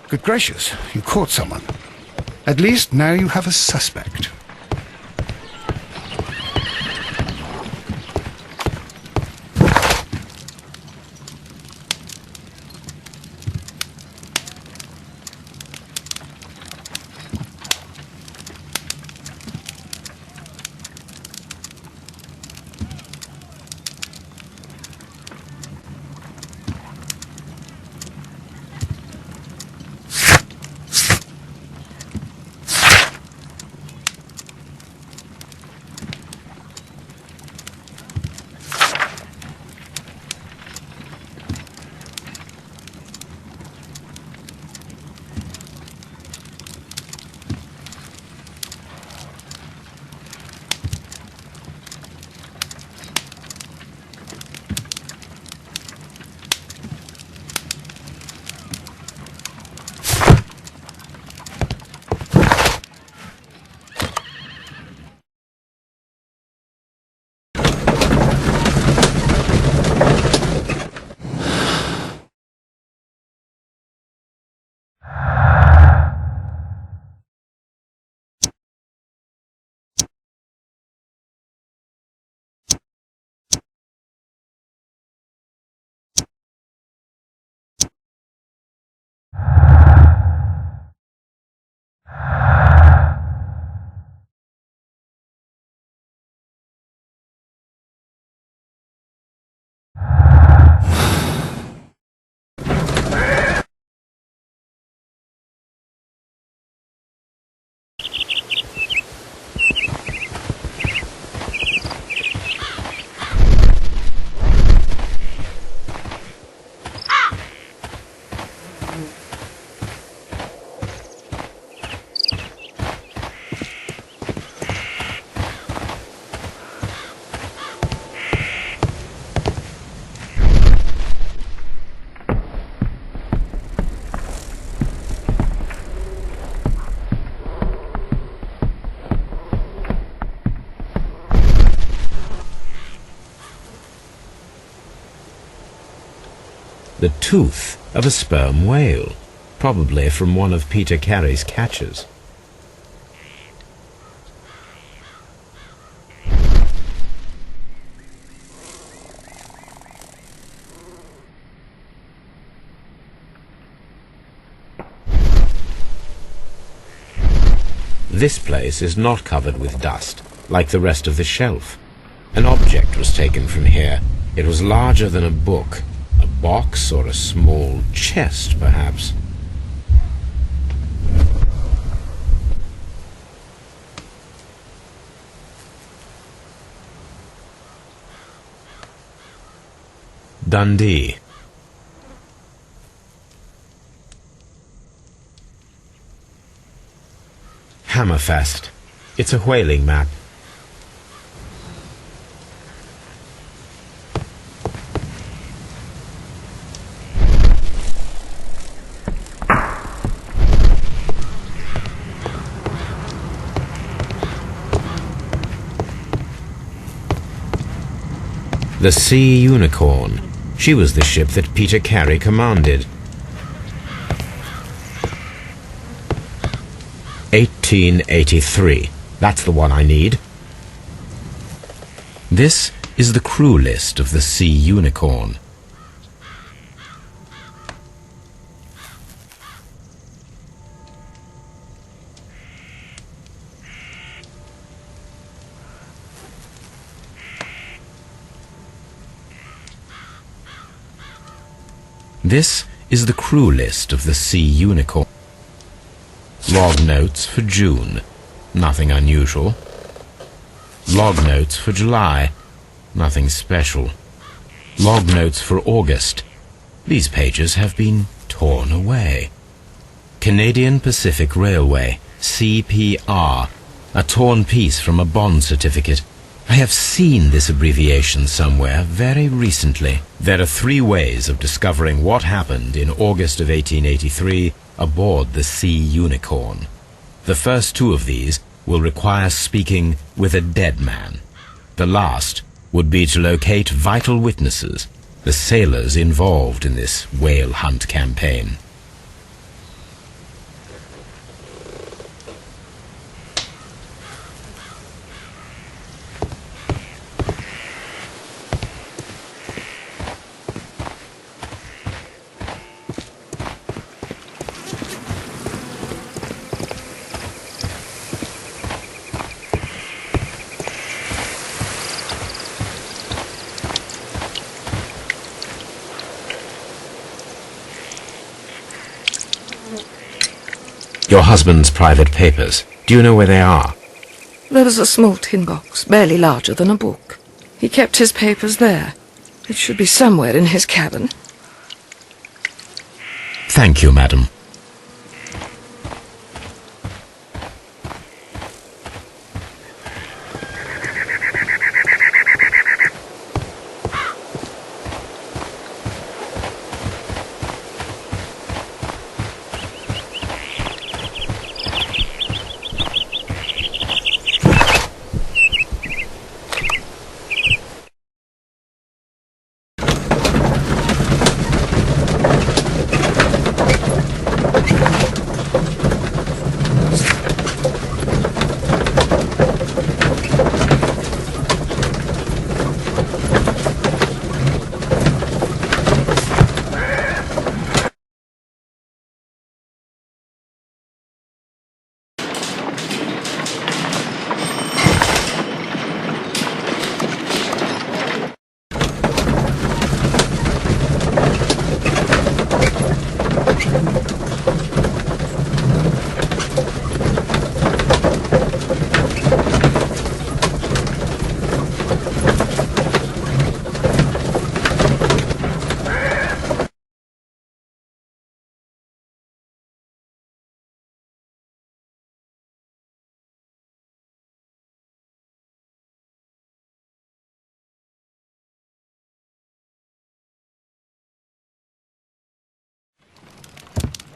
Good gracious, you caught someone. At least now you have a suspect. The tooth of a sperm whale, probably from one of Peter Carey's catches. This place is not covered with dust, like the rest of the shelf. An object was taken from here. It was larger than a book. A box or a small chest, perhaps. Dundee. Hammerfest. It's a whaling map. The Sea Unicorn. She was the ship that Peter Carey commanded. 1883. That's the one I need. This is the crew list of the Sea Unicorn. This is the crew list of the Sea Unicorn. Log notes for June. Nothing unusual. Log notes for July. Nothing special. Log notes for August. These pages have been torn away. Canadian Pacific Railway, CPR. A torn piece from a bond certificate. I have seen this abbreviation somewhere very recently. There are 3 ways of discovering what happened in August of 1883 aboard the Sea Unicorn. The first 2 of these will require speaking with a dead man. The last would be to locate vital witnesses, the sailors involved in this whale hunt campaign. Your husband's private papers. Do you know where they are? There was a small tin box, barely larger than a book. He kept his papers there. It should be somewhere in his cabin. Thank you, madam.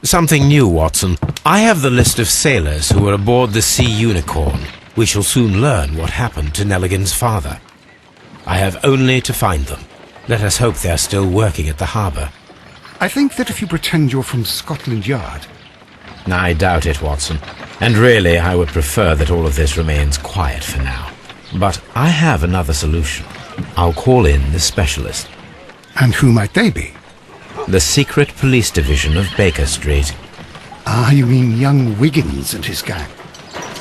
Something new, Watson. I have the list of sailors who were aboard the Sea Unicorn. We shall soon learn what happened to Nelligan's father. I have only to find them. Let us hope they are still working at the harbour. I think that if you pretend you're from Scotland Yard... I doubt it, Watson. And really, I would prefer that all of this remains quiet for now. But I have another solution. I'll call in the specialist. And who might they be? The secret police division of Baker Street. Ah, you mean young Wiggins and his gang?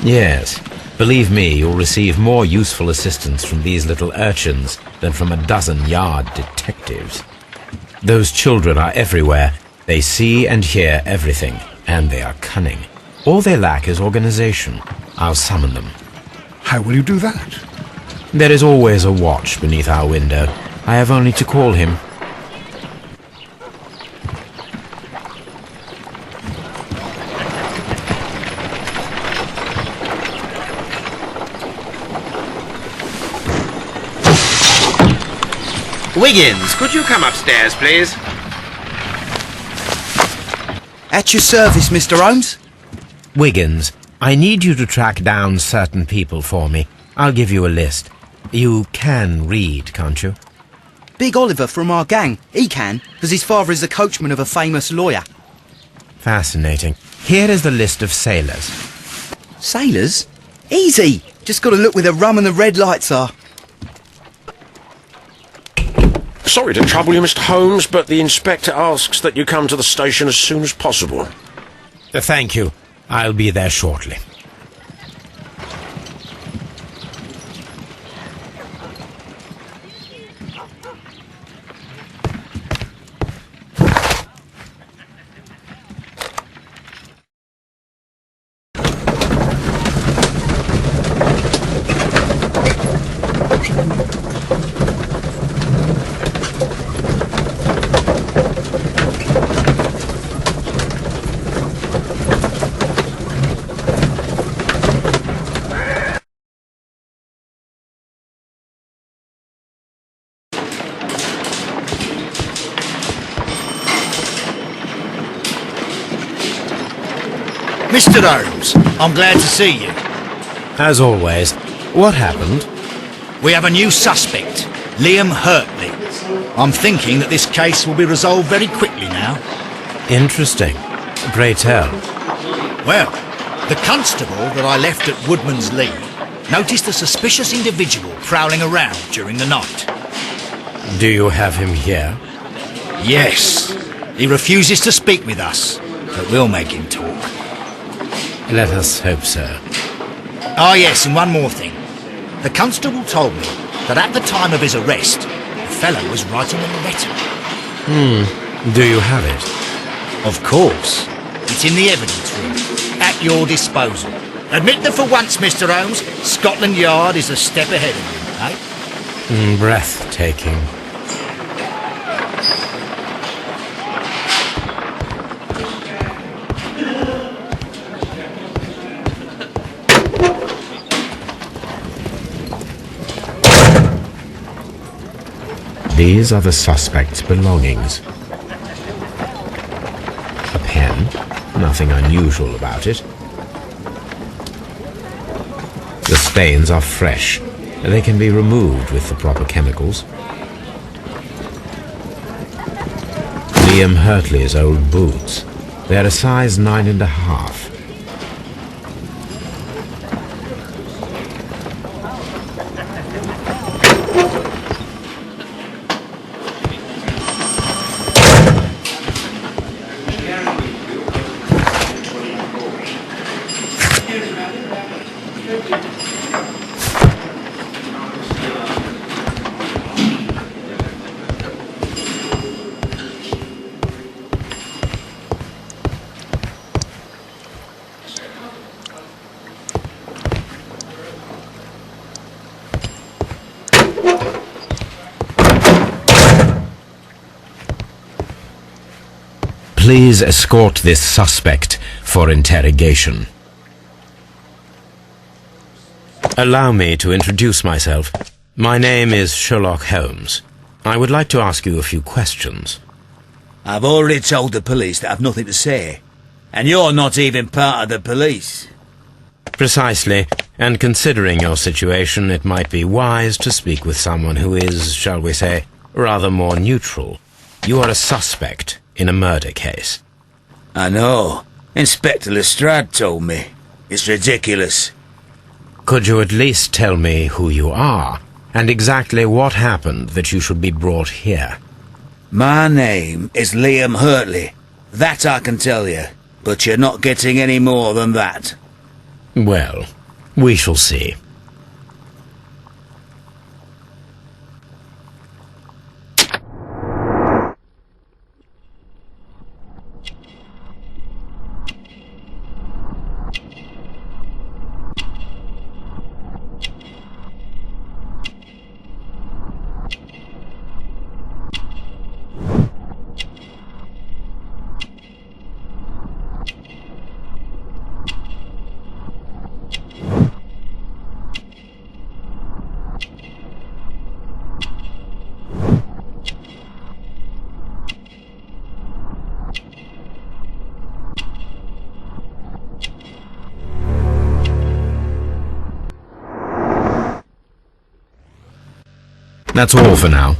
Yes. Believe me, you'll receive more useful assistance from these little urchins than from a dozen yard detectives. Those children are everywhere. They see and hear everything, and they are cunning. All they lack is organization. I'll summon them. How will you do that? There is always a watch beneath our window. I have only to call him. Wiggins, could you come upstairs, please? At your service, Mr. Holmes. Wiggins, I need you to track down certain people for me. I'll give you a list. You can read, can't you? Big Oliver from our gang. He can, because his father is the coachman of a famous lawyer. Fascinating. Here is the list of sailors. Sailors? Easy. Just got to look where the rum and the red lights are. Sorry to trouble you, Mr. Holmes, but the inspector asks that you come to the station as soon as possible. Thank you. I'll be there shortly. Mr. Holmes, I'm glad to see you. As always. What happened? We have a new suspect, Liam Hurtley. I'm thinking that this case will be resolved very quickly now. Interesting. Pray tell. Well, the constable that I left at Woodman's Lee noticed a suspicious individual prowling around during the night. Do you have him here? Yes. He refuses to speak with us, but we'll make him talk. Let us hope so. Ah, yes, and one more thing. The constable told me that at the time of his arrest, the fellow was writing a letter. Do you have it? Of course. It's in the evidence room, at your disposal. Admit that for once, Mr. Holmes, Scotland Yard is a step ahead of you, eh? Breathtaking. These are the suspect's belongings. A pen, nothing unusual about it. The stains are fresh. They can be removed with the proper chemicals. Liam Hurtley's old boots. They're a size 9.5. Please escort this suspect for interrogation. Allow me to introduce myself. My name is Sherlock Holmes. I would like to ask you a few questions. I've already told the police that I've nothing to say. And you're not even part of the police. Precisely, and considering your situation, it might be wise to speak with someone who is, shall we say, rather more neutral. You are a suspect in a murder case. I know. Inspector Lestrade told me. It's ridiculous. Could you at least tell me who you are, and exactly what happened that you should be brought here? My name is Liam Hurtley. That I can tell you. But you're not getting any more than that. Well, we shall see. That's all for now.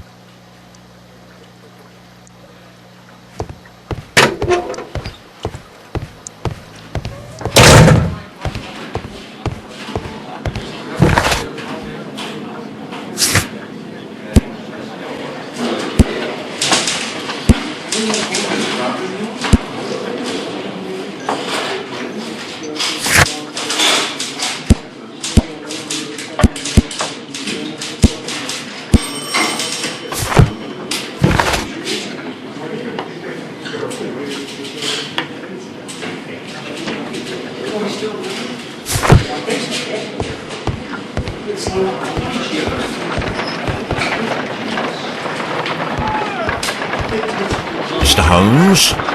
Mr. Holmes?